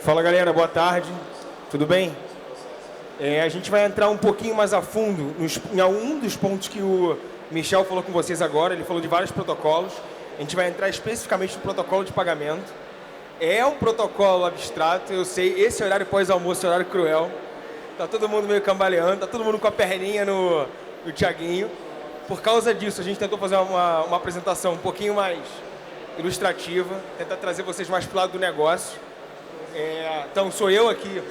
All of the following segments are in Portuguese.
Fala galera, boa tarde, tudo bem? A gente vai entrar um pouquinho mais a fundo em algum dos pontos que o Michel falou com vocês agora. Ele falou de vários protocolos. A gente vai entrar especificamente no protocolo de pagamento. É um protocolo abstrato, eu sei, esse horário pós-almoço é horário cruel. Tá todo mundo meio cambaleando, tá todo mundo com a perninha no Thiaguinho. Por causa disso, a gente tentou fazer uma apresentação um pouquinho mais ilustrativa, tentar trazer vocês mais para o lado do negócio. Então, sou eu aqui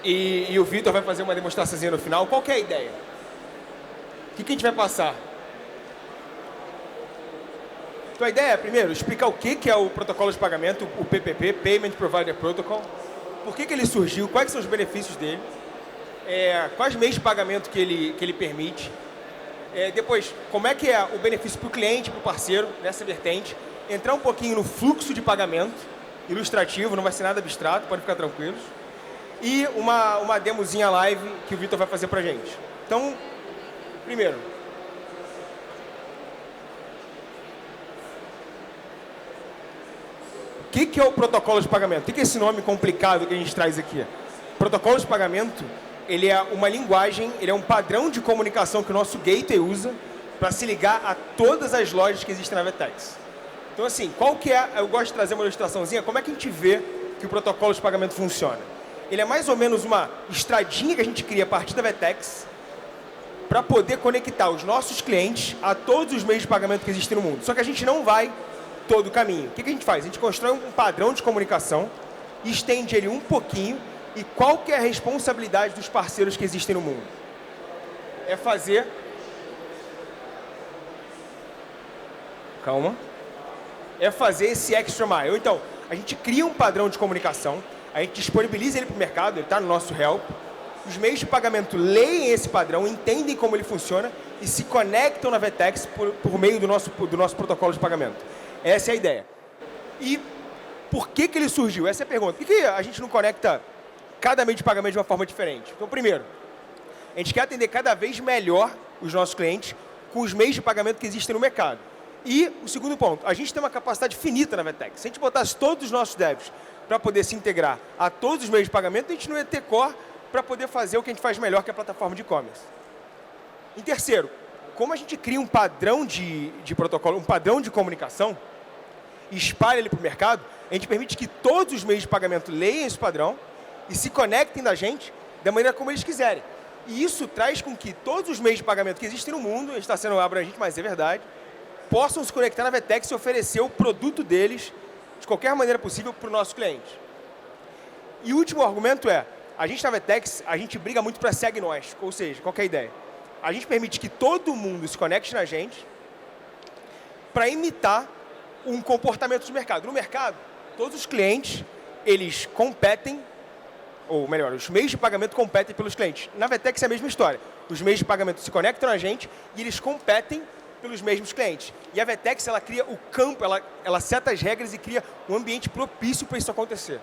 e o Vitor vai fazer uma demonstraçãozinha no final. Qual que é a ideia? O que a gente vai passar? Então, a ideia é, primeiro, explicar o que é o protocolo de pagamento, o PPP, Payment Provider Protocol, por que ele surgiu, quais são os benefícios dele, quais meios de pagamento que ele permite, depois, como é que é o benefício para o cliente, para o parceiro, nessa vertente, entrar um pouquinho no fluxo de pagamento, ilustrativo, não vai ser nada abstrato, podem ficar tranquilos, e uma demozinha live que o Vitor vai fazer pra gente. Então, primeiro, o que é o protocolo de pagamento? O que é esse nome complicado que a gente traz aqui? Protocolo de pagamento, ele é uma linguagem, ele é um padrão de comunicação que o nosso gateway usa para se ligar a todas as lojas que existem na Vertex. Então, assim, qual que é... Eu gosto de trazer uma ilustraçãozinha. Como é que a gente vê que o protocolo de pagamento funciona? Ele é mais ou menos uma estradinha que a gente cria a partir da Vertex para poder conectar os nossos clientes a todos os meios de pagamento que existem no mundo. Só que a gente não vai todo o caminho. O que a gente faz? A gente constrói um padrão de comunicação, estende ele um pouquinho, e qual que é a responsabilidade dos parceiros que existem no mundo? É fazer... Calma. É fazer esse extra mile. Então, a gente cria um padrão de comunicação, a gente disponibiliza ele para o mercado, ele está no nosso help, os meios de pagamento leem esse padrão, entendem como ele funciona e se conectam na Vertex por meio do nosso protocolo de pagamento. Essa é a ideia. E por que ele surgiu? Essa é a pergunta. Por que a gente não conecta cada meio de pagamento de uma forma diferente? Então, primeiro, a gente quer atender cada vez melhor os nossos clientes com os meios de pagamento que existem no mercado. E o segundo ponto, a gente tem uma capacidade finita na Vertex. Se a gente botasse todos os nossos devs para poder se integrar a todos os meios de pagamento, a gente não ia ter core para poder fazer o que a gente faz melhor, que é a plataforma de e-commerce. Em terceiro, como a gente cria um padrão de protocolo, um padrão de comunicação, e espalha ele para o mercado, a gente permite que todos os meios de pagamento leiam esse padrão e se conectem da gente da maneira como eles quiserem. E isso traz com que todos os meios de pagamento que existem no mundo, a gente está sendo abrangente, mas é verdade, possam se conectar na Vertex e oferecer o produto deles de qualquer maneira possível para o nosso cliente. E o último argumento é, a gente na Vertex, a gente briga muito para ser agnóstico, ou seja, qual que é a ideia? A gente permite que todo mundo se conecte na gente para imitar um comportamento de mercado. No mercado, todos os clientes, eles competem, ou melhor, os meios de pagamento competem pelos clientes. Na Vertex é a mesma história. Os meios de pagamento se conectam na gente e eles competem pelos mesmos clientes. E a Vertex, ela cria o campo, ela seta as regras e cria um ambiente propício para isso acontecer.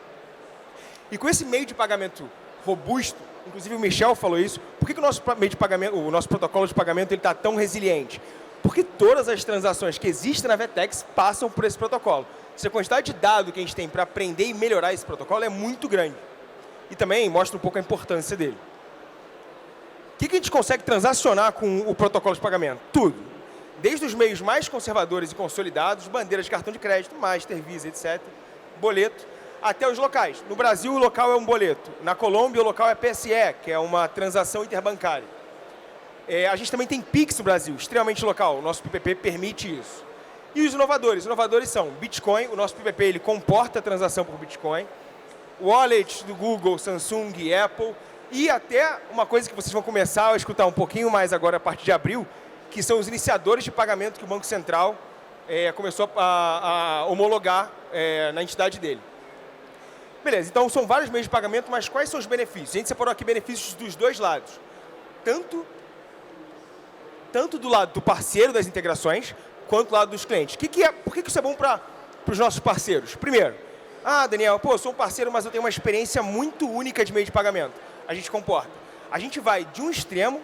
E com esse meio de pagamento robusto, inclusive o Michel falou isso, por que o nosso meio de pagamento, o nosso protocolo de pagamento está tão resiliente? Porque todas as transações que existem na Vertex passam por esse protocolo. A quantidade de dados que a gente tem para aprender e melhorar esse protocolo é muito grande. E também mostra um pouco a importância dele. O que a gente consegue transacionar com o protocolo de pagamento? Tudo. Desde os meios mais conservadores e consolidados, bandeiras de cartão de crédito, Master, Visa, etc., boleto, até os locais. No Brasil, o local é um boleto. Na Colômbia, o local é PSE, que é uma transação interbancária. A gente também tem Pix no Brasil, extremamente local. O nosso PPP permite isso. E os inovadores? Os inovadores são Bitcoin, o nosso PPP ele comporta a transação por Bitcoin, Wallet do Google, Samsung e Apple, e até uma coisa que vocês vão começar a escutar um pouquinho mais agora a partir de abril, que são os iniciadores de pagamento que o Banco Central começou a homologar na entidade dele. Beleza, então são vários meios de pagamento, mas quais são os benefícios? A gente separou aqui benefícios dos dois lados. Tanto do lado do parceiro das integrações, quanto do lado dos clientes. Por que isso é bom para os nossos parceiros? Primeiro, Daniel, eu sou um parceiro, mas eu tenho uma experiência muito única de meio de pagamento. A gente comporta. A gente vai de um extremo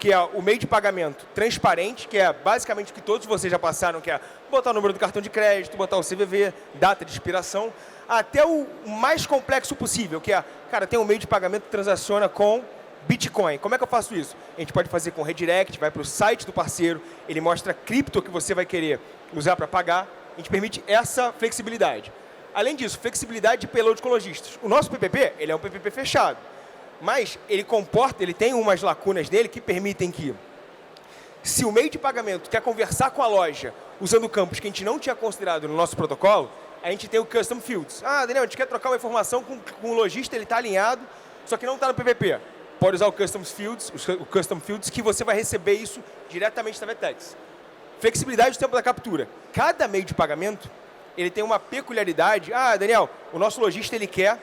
que é o meio de pagamento transparente, que é basicamente o que todos vocês já passaram, que é botar o número do cartão de crédito, botar o CVV, data de expiração, até o mais complexo possível, que é, cara, tem um meio de pagamento que transaciona com Bitcoin. Como é que eu faço isso? A gente pode fazer com redirect, vai para o site do parceiro, ele mostra a cripto que você vai querer usar para pagar, a gente permite essa flexibilidade. Além disso, flexibilidade de payload com lojistas. O nosso PPP, ele é um PPP fechado, mas ele tem umas lacunas dele que permitem que, se o meio de pagamento quer conversar com a loja usando campos que a gente não tinha considerado no nosso protocolo, a gente tem o Custom Fields. Ah, Daniel, a gente quer trocar uma informação com o lojista, ele está alinhado, só que não está no PPP. Pode usar o Custom Fields, que você vai receber isso diretamente da VTEX. Flexibilidade do tempo da captura. Cada meio de pagamento, ele tem uma peculiaridade. Ah, Daniel, o nosso lojista, ele quer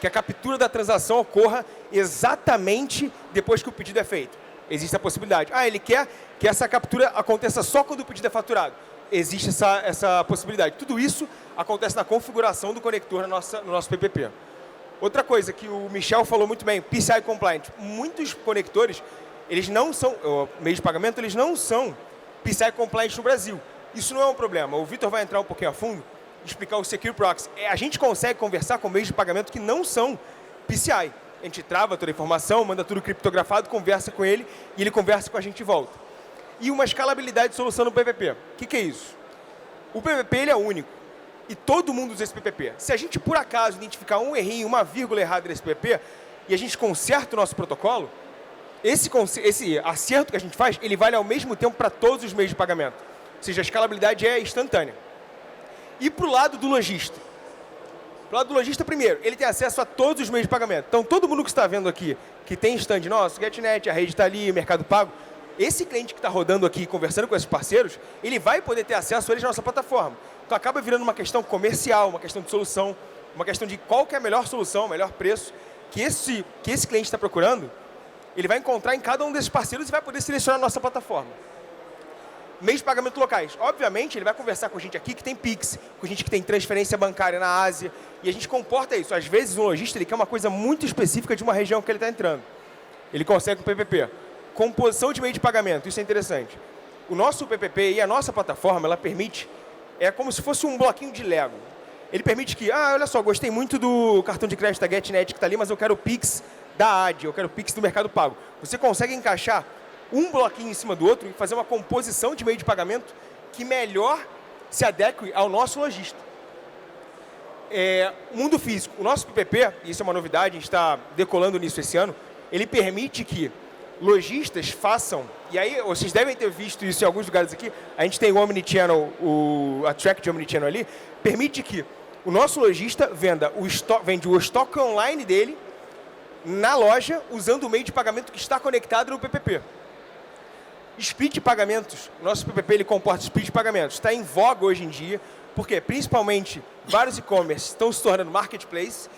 que a captura da transação ocorra exatamente depois que o pedido é feito. Existe a possibilidade. Ah, ele quer que essa captura aconteça só quando o pedido é faturado. Existe essa possibilidade. Tudo isso acontece na configuração do conector no nosso PPP. Outra coisa que o Michel falou muito bem, PCI Compliant. Muitos conectores, eles não são, meios de pagamento, eles não são PCI Compliant no Brasil. Isso não é um problema. O Vitor vai entrar um pouquinho a fundo explicar o Secure Proxy. A gente consegue conversar com meios de pagamento que não são PCI. A gente trava toda a informação, manda tudo criptografado, conversa com ele e ele conversa com a gente de volta. E uma escalabilidade de solução no PPP. O que é isso? O PPP ele é único e todo mundo usa esse PPP. Se a gente, por acaso, identificar um errinho, uma vírgula errada nesse PPP e a gente conserta o nosso protocolo, esse acerto que a gente faz, ele vale ao mesmo tempo para todos os meios de pagamento. Ou seja, a escalabilidade é instantânea. E para o lado do lojista? Para o lado do lojista, primeiro, ele tem acesso a todos os meios de pagamento. Então, todo mundo que está vendo aqui, que tem stand nosso, GetNet, a rede está ali, Mercado Pago, esse cliente que está rodando aqui, conversando com esses parceiros, ele vai poder ter acesso a eles na nossa plataforma. Então, acaba virando uma questão comercial, uma questão de solução, uma questão de qual que é a melhor solução, o melhor preço, que esse cliente está procurando, ele vai encontrar em cada um desses parceiros e vai poder selecionar a nossa plataforma. Meios de pagamento locais. Obviamente, ele vai conversar com gente aqui que tem Pix, com gente que tem transferência bancária na Ásia, e a gente comporta isso. Às vezes, um lojista ele quer uma coisa muito específica de uma região que ele está entrando. Ele consegue com o PPP. Composição de meio de pagamento, isso é interessante. O nosso PPP e a nossa plataforma, ela permite, é como se fosse um bloquinho de Lego. Ele permite que, olha só, gostei muito do cartão de crédito da GetNet que está ali, mas eu quero o Pix da AD, eu quero o Pix do Mercado Pago. Você consegue encaixar um bloquinho em cima do outro e fazer uma composição de meio de pagamento que melhor se adeque ao nosso lojista. Mundo físico. O nosso PPP, e isso é uma novidade, a gente está decolando nisso esse ano, ele permite que lojistas façam, e aí vocês devem ter visto isso em alguns lugares aqui, a gente tem o Omnichannel, a track de Omnichannel ali, permite que o nosso lojista vende o estoque online dele na loja usando o meio de pagamento que está conectado no PPP. Speed de pagamentos, o nosso PPP ele comporta speed de pagamentos, está em voga hoje em dia, porque principalmente vários e-commerce estão se tornando marketplace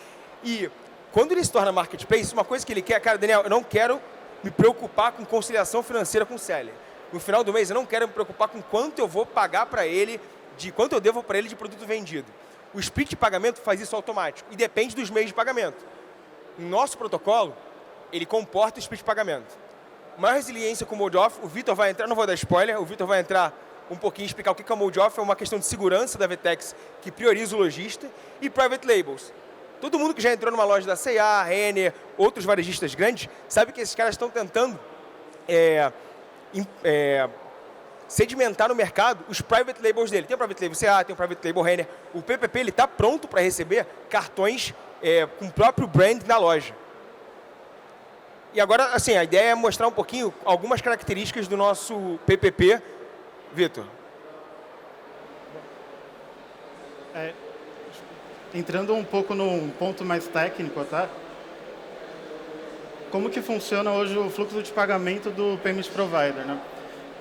e quando ele se torna marketplace, uma coisa que ele quer, cara, Daniel, eu não quero me preocupar com conciliação financeira com o seller. No final do mês, eu não quero me preocupar com quanto eu vou pagar para ele, quanto eu devo para ele de produto vendido. O speed de pagamento faz isso automático e depende dos meios de pagamento. No nosso protocolo, ele comporta o speed de pagamento. Maior resiliência com o Mode Off, o Vitor vai entrar, não vou dar spoiler, o Vitor vai entrar um pouquinho e explicar o que é o Mode Off, é uma questão de segurança da VTEX que prioriza o lojista, e Private Labels. Todo mundo que já entrou numa loja da C&A, Renner, outros varejistas grandes, sabe que esses caras estão tentando sedimentar no mercado os Private Labels dele. Tem o Private Label C&A, tem o Private Label Renner. O PPP está pronto para receber cartões com o próprio brand na loja. E agora, assim, a ideia é mostrar um pouquinho algumas características do nosso PPP. Vitor. Entrando um pouco num ponto mais técnico, tá? Como que funciona hoje o fluxo de pagamento do Payment Provider, né?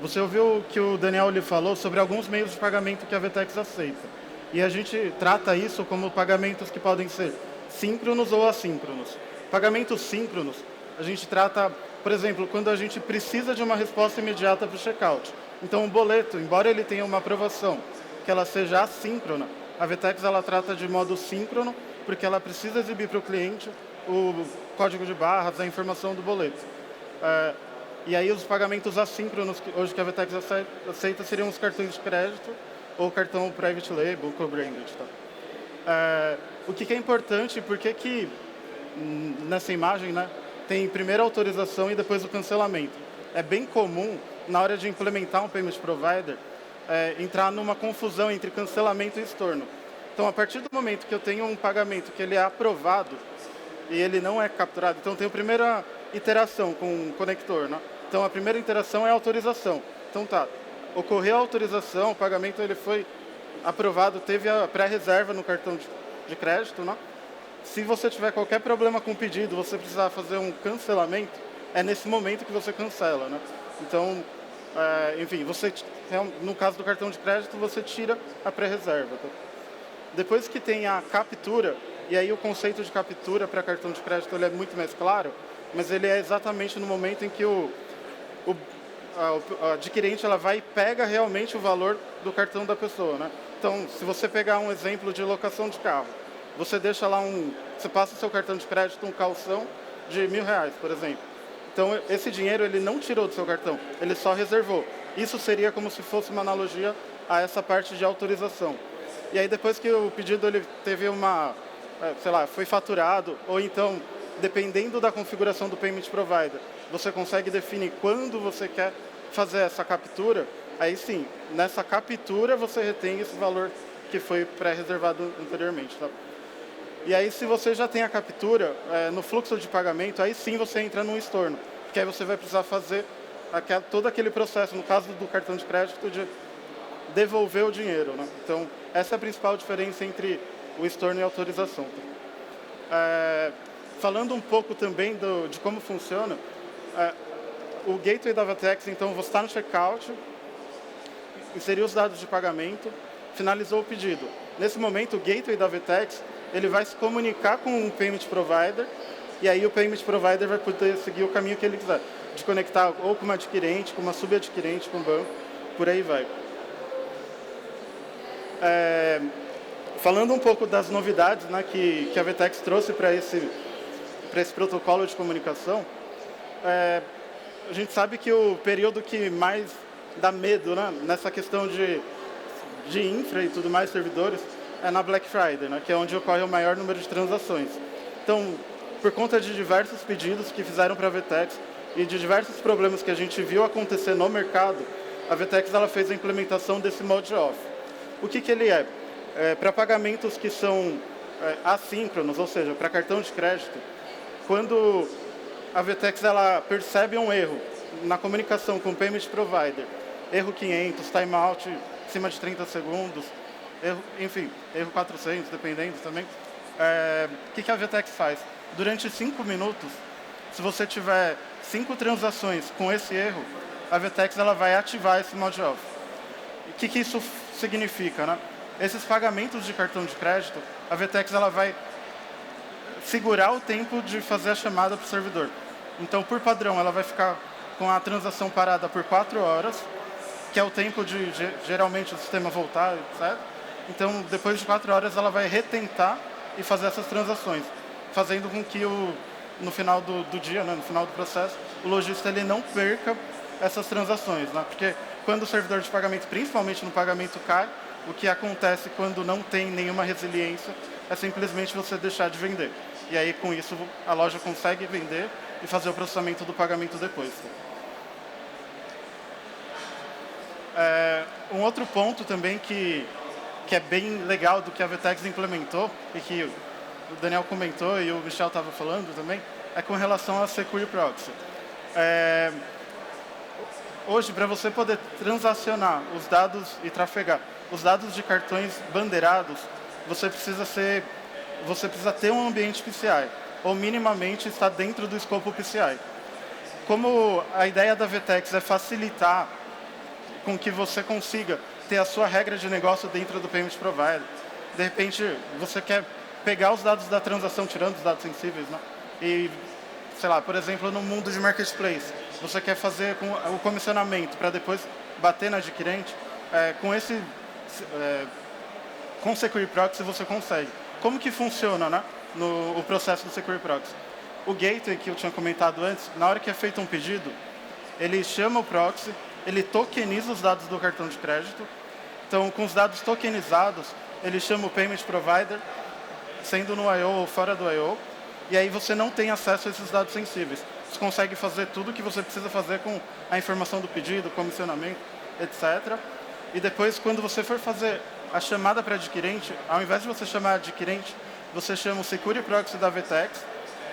Você ouviu que o Daniel lhe falou sobre alguns meios de pagamento que a VTEX aceita. E a gente trata isso como pagamentos que podem ser síncronos ou assíncronos. Pagamentos síncronos, a gente trata, por exemplo, quando a gente precisa de uma resposta imediata para o checkout. Então, o boleto, embora ele tenha uma aprovação que ela seja assíncrona, a VTEX ela trata de modo síncrono, porque ela precisa exibir para o cliente o código de barras, a informação do boleto. E aí os pagamentos assíncronos, que hoje que a VTEX aceita, seriam os cartões de crédito ou cartão private label, co-branded. Tá? O que é importante, porque que nessa imagem, né, tem primeiro a autorização e depois o cancelamento. É bem comum, na hora de implementar um payment provider, entrar numa confusão entre cancelamento e estorno. Então, a partir do momento que eu tenho um pagamento que ele é aprovado e ele não é capturado, então tem a primeira iteração com o conector, né? Então, a primeira interação é a autorização. Então, tá, ocorreu a autorização, o pagamento ele foi aprovado, teve a pré-reserva no cartão de crédito, né? Se você tiver qualquer problema com o pedido, você precisar fazer um cancelamento, é nesse momento que você cancela, né? Então, enfim, no caso do cartão de crédito, você tira a pré-reserva. Tá? Depois que tem a captura, e aí o conceito de captura para cartão de crédito ele é muito mais claro, mas ele é exatamente no momento em que a adquirente ela vai e pega realmente o valor do cartão da pessoa, né? Então, se você pegar um exemplo de locação de carro, você deixa lá você passa o seu cartão de crédito, um calção de R$1.000, por exemplo. Então, esse dinheiro ele não tirou do seu cartão, ele só reservou. Isso seria como se fosse uma analogia a essa parte de autorização. E aí, depois que o pedido ele teve foi faturado, ou então, dependendo da configuração do Payment Provider, você consegue definir quando você quer fazer essa captura, aí sim, nessa captura você retém esse valor que foi pré-reservado anteriormente. Tá? E aí, se você já tem a captura, no fluxo de pagamento, aí sim você entra num estorno, porque aí você vai precisar fazer todo aquele processo, no caso do cartão de crédito, de devolver o dinheiro. Né? Então, essa é a principal diferença entre o estorno e a autorização. Falando um pouco também de como funciona, o gateway da VTEX, então, você está no checkout, inseriu os dados de pagamento, finalizou o pedido. Nesse momento, o gateway da VTEX ele vai se comunicar com o Payment Provider, e aí o Payment Provider vai poder seguir o caminho que ele quiser, de conectar ou com uma adquirente, com uma subadquirente, com um banco, por aí vai. Falando um pouco das novidades, né, que a VTEX trouxe para esse protocolo de comunicação, a gente sabe que o período que mais dá medo, né, nessa questão de infra e tudo mais, servidores, é na Black Friday, né, que é onde ocorre o maior número de transações. Então, por conta de diversos pedidos que fizeram para a VTEX e de diversos problemas que a gente viu acontecer no mercado, a VTEX ela fez a implementação desse mode off. O que ele é? Para pagamentos que são assíncronos, ou seja, para cartão de crédito, quando a VTEX ela percebe um erro na comunicação com o Payment Provider, erro 500, timeout acima de 30 segundos, erro 400, dependendo também, o que a VTEX faz? Durante 5 minutos, se você tiver 5 transações com esse erro, a VTEX ela vai ativar esse mode off. O que isso significa, né? Esses pagamentos de cartão de crédito, a VTEX ela vai segurar o tempo de fazer a chamada para o servidor. Então, por padrão, ela vai ficar com a transação parada por 4 horas, que é o tempo de geralmente o sistema voltar, etc. Então, depois de 4 horas, ela vai retentar e fazer essas transações, fazendo com que no final do dia, né, no final do processo, o lojista ele não perca essas transações, né? Porque quando o servidor de pagamento, principalmente no pagamento, cai, o que acontece quando não tem nenhuma resiliência é simplesmente você deixar de vender. E aí, com isso, a loja consegue vender e fazer o processamento do pagamento depois. Um outro ponto também que é bem legal do que a VTEX implementou e que o Daniel comentou e o Michel estava falando também, é com relação a Secure Proxy. Hoje, para você poder transacionar os dados e trafegar os dados de cartões bandeirados, você precisa ter um ambiente PCI, ou minimamente estar dentro do escopo PCI. Como a ideia da VTEX é facilitar com que você consiga ter a sua regra de negócio dentro do Payment Provider, de repente você quer pegar os dados da transação, tirando os dados sensíveis, né? E, sei lá, por exemplo, no mundo de marketplace, você quer fazer o comissionamento para depois bater na adquirente, com Secure Proxy você consegue. Como que funciona, né, o processo do Secure Proxy? O gateway que eu tinha comentado antes, na hora que é feito um pedido, ele chama o proxy, ele tokeniza os dados do cartão de crédito. Então, com os dados tokenizados, ele chama o Payment Provider, sendo no I/O ou fora do I/O, e aí você não tem acesso a esses dados sensíveis. Você consegue fazer tudo o que você precisa fazer com a informação do pedido, comissionamento, etc. E depois, quando você for fazer a chamada para adquirente, ao invés de você chamar adquirente, você chama o Security Proxy da VTEX,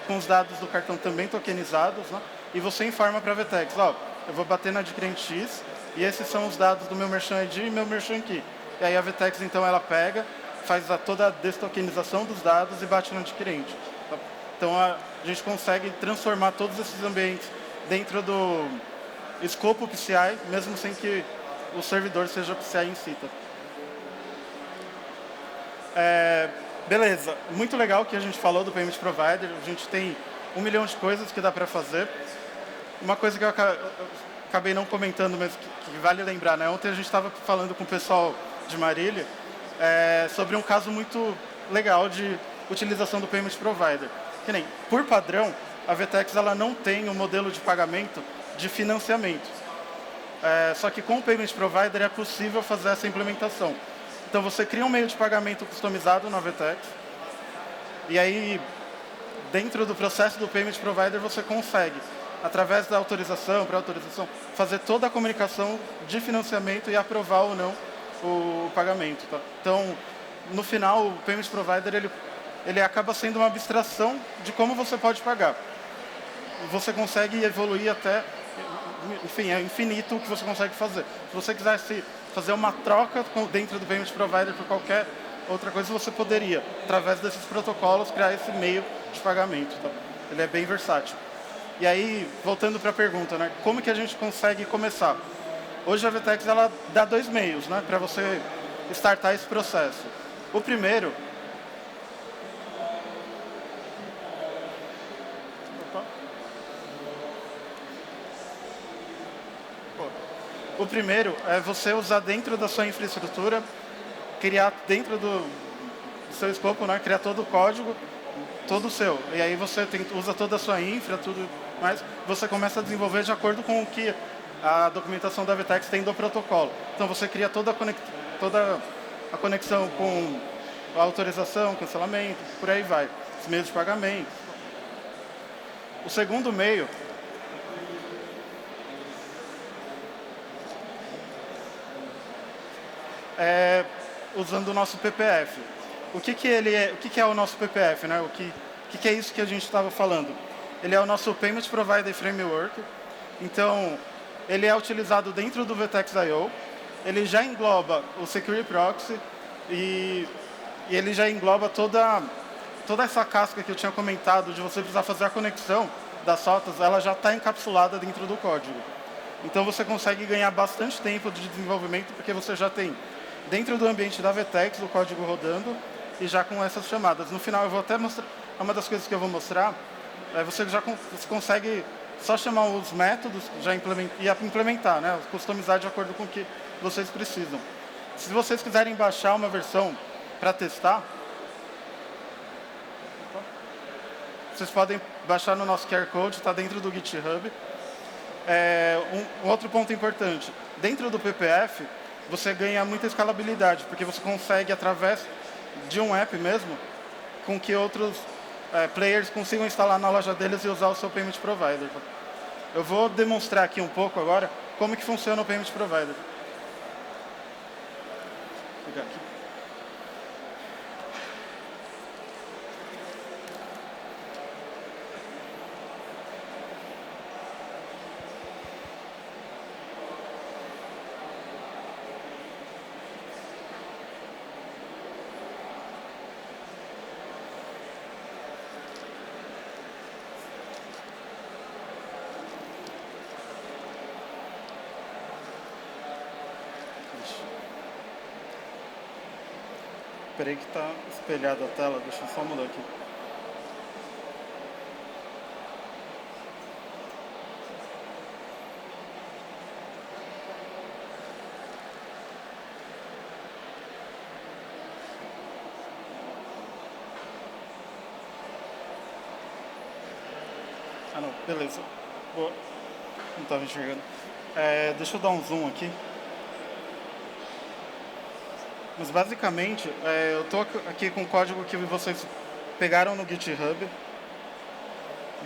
com os dados do cartão também tokenizados, né? E você informa para a VTEX, ó, eu vou bater na adquirente X, e esses são os dados do meu Merchant ID e meu Merchant Key. E aí a VTEX, então, ela pega, faz toda a destokenização dos dados e bate no adquirente. Tá? Então, a gente consegue transformar todos esses ambientes dentro do escopo PCI, mesmo sem que o servidor seja PCI em si. Tá? Beleza, muito legal que a gente falou do Payment Provider, a gente tem 1 milhão de coisas que dá para fazer. Uma coisa que eu acabei não comentando, mas que vale lembrar, né? Ontem a gente estava falando com o pessoal de Marília sobre um caso muito legal de utilização do Payment Provider. Que nem, por padrão, a VTEX ela não tem um modelo de pagamento de financiamento. Só que com o Payment Provider é possível fazer essa implementação. Então você cria um meio de pagamento customizado na VTEX, e aí dentro do processo do Payment Provider você consegue, através da autorização, pré-autorização, fazer toda a comunicação de financiamento e aprovar ou não o pagamento. Tá? Então, no final, o Payment Provider ele acaba sendo uma abstração de como você pode pagar. Você consegue evoluir até, enfim, é infinito o que você consegue fazer. Se você quisesse fazer uma troca dentro do Payment Provider por qualquer outra coisa, você poderia, através desses protocolos, criar esse meio de pagamento. Tá? Ele é bem versátil. E aí, voltando para a pergunta, né, como que a gente consegue começar? Hoje a VTEX ela dá 2 meios, né, para você startar esse processo. O primeiro... O primeiro é você usar dentro da sua infraestrutura, criar dentro do seu escopo, né, criar todo o código, todo o seu. E aí você usa toda a sua infra, tudo mais, você começa a desenvolver de acordo com o que a documentação da VTEX tem do protocolo. Então você cria toda a conexão com a autorização, cancelamento, por aí vai. Os meios de pagamento. O segundo meio usando o nosso PPF. O que é o nosso PPF, né? O que é isso que a gente estava falando? Ele é o nosso Payment Provider Framework. Então, ele é utilizado dentro do VTEX I/O. Ele já engloba o Security Proxy e ele já engloba toda essa casca que eu tinha comentado de você precisar fazer a conexão das rotas, ela já está encapsulada dentro do código. Então, você consegue ganhar bastante tempo de desenvolvimento porque você já tem dentro do ambiente da VTEX, o código rodando, e já com essas chamadas. No final, eu vou até mostrar, uma das coisas que eu vou mostrar, você consegue só chamar os métodos e implementar, né, customizar de acordo com o que vocês precisam. Se vocês quiserem baixar uma versão para testar, vocês podem baixar no nosso QR Code, está dentro do GitHub. Um outro ponto importante, dentro do PPF, você ganha muita escalabilidade, porque você consegue, através de um app mesmo, com que outros players consigam instalar na loja deles e usar o seu Payment Provider. Eu vou demonstrar aqui um pouco agora como que funciona o Payment Provider. Vou pegar aqui. Esperei que está espelhada a tela, deixa eu só mudar aqui. Ah, não, beleza. Boa. Não estava enxergando. Deixa eu dar um zoom aqui. Mas basicamente, eu estou aqui com o código que vocês pegaram no GitHub.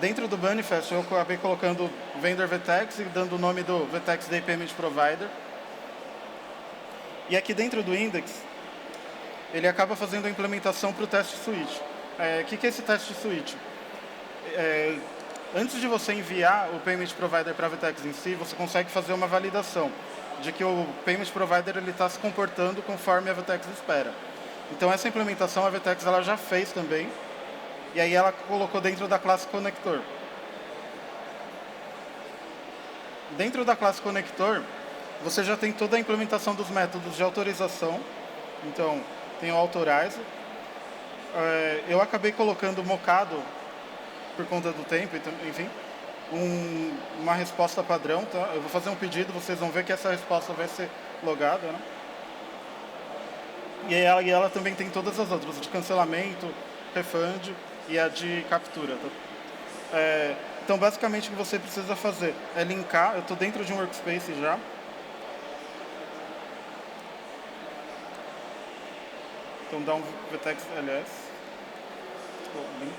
Dentro do manifest eu acabei colocando vendor VTEX e dando o nome do VTEX Day Payment Provider. E aqui dentro do index, ele acaba fazendo a implementação para o teste suite. O que é esse teste suite? Antes de você enviar o Payment Provider para a VTEX em si, você consegue fazer uma validação de que o Payment Provider está se comportando conforme a VTEX espera. Então essa implementação a VTEX ela já fez também, e aí ela colocou dentro da classe Connector. Dentro da classe Connector, você já tem toda a implementação dos métodos de autorização. Então, tem o Authorize. Eu acabei colocando mocado, por conta do tempo, enfim, uma resposta padrão. Tá? Eu vou fazer um pedido, vocês vão ver que essa resposta vai ser logada. Né? E ela também tem todas as outras, de cancelamento, refund e a de captura. Tá? Então, basicamente, o que você precisa fazer é linkar. Eu estou dentro de um workspace já. Então, dá um VTEX ls. Link.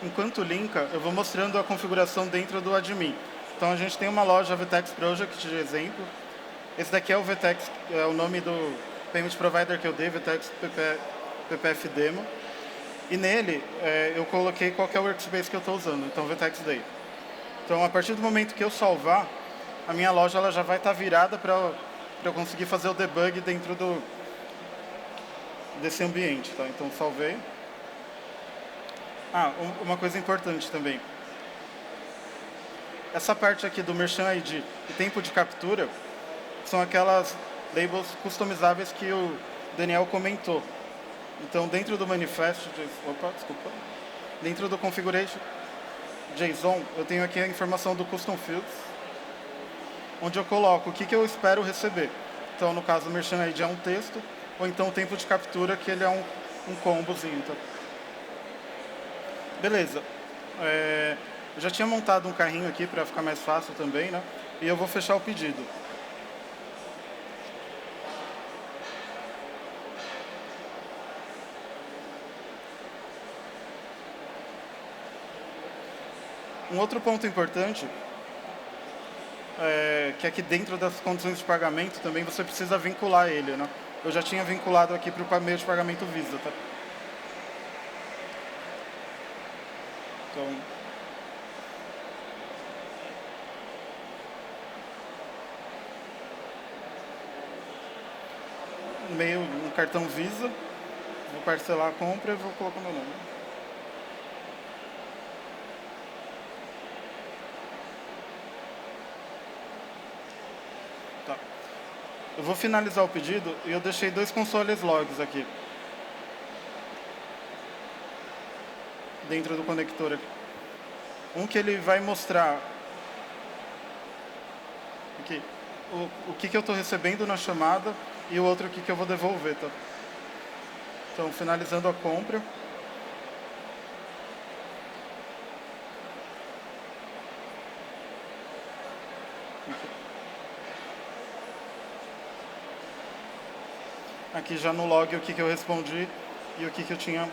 Enquanto linka, eu vou mostrando a configuração dentro do admin. Então a gente tem uma loja VTEX Project de exemplo. Esse daqui é o VTEX, é o nome do Payment Provider que eu dei, VTEX PPF Demo. E nele eu coloquei qual que é o workspace que eu estou usando, então VTEX Day. Então a partir do momento que eu salvar, a minha loja ela já vai estar virada para eu conseguir fazer o debug dentro desse ambiente. Tá? Então salvei. Uma coisa importante também. Essa parte aqui do Merchant ID e tempo de captura são aquelas labels customizáveis que o Daniel comentou. Então, dentro do manifest, dentro do configuration JSON, eu tenho aqui a informação do custom fields, onde eu coloco o que eu espero receber. Então, no caso, o Merchant ID é um texto, ou então o tempo de captura, que ele é um combozinho. Então. Beleza. Eu já tinha montado um carrinho aqui para ficar mais fácil também, né? E eu vou fechar o pedido. Um outro ponto importante é que aqui dentro das condições de pagamento também você precisa vincular ele, né? Eu já tinha vinculado aqui para o meio de pagamento Visa, tá? Então, meio um cartão Visa, vou parcelar a compra e vou colocar meu nome. Tá. Eu vou finalizar o pedido e eu deixei 2 consoles logs aqui. Dentro do conector aqui. Um que ele vai mostrar aqui, o que eu estou recebendo na chamada e o outro aqui que eu vou devolver. Tá? Então, finalizando a compra. Aqui já no log o que eu respondi e o que eu tinha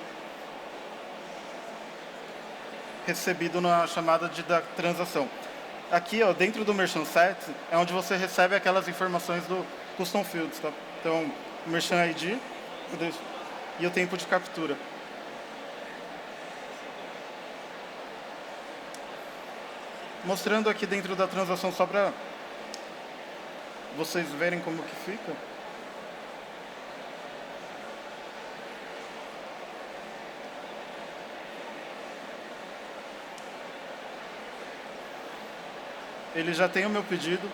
recebido na chamada da transação. Aqui, ó, dentro do Merchant Set, é onde você recebe aquelas informações do Custom Fields. Tá? Então, o Merchant ID e o tempo de captura. Mostrando aqui dentro da transação só para vocês verem como que fica. Ele já tem o meu pedido,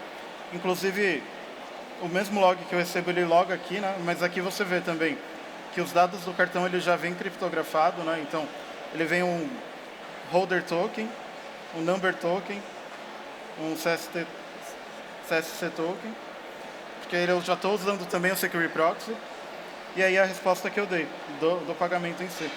inclusive o mesmo log que eu recebo ele loga aqui, né? Mas aqui você vê também que os dados do cartão ele já vem criptografado, né? Então Ele vem um holder token, um number token, um CSC token, porque eu já estou usando também o Secure Proxy, e aí a resposta que eu dei do pagamento em si.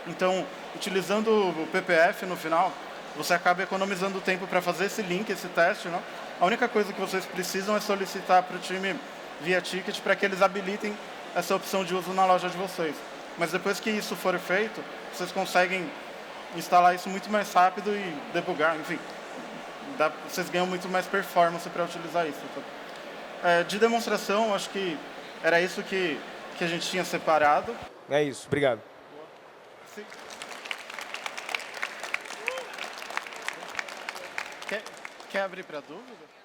Então, utilizando o PPF no final, você acaba economizando tempo para fazer esse link, esse teste, né? A única coisa que vocês precisam é solicitar para o time via ticket para que eles habilitem essa opção de uso na loja de vocês. Mas depois que isso for feito, vocês conseguem instalar isso muito mais rápido e debugar, enfim. Vocês ganham muito mais performance para utilizar isso. Então, de demonstração, acho que era isso que a gente tinha separado. É isso, obrigado. Sim. Quer abrir para dúvida?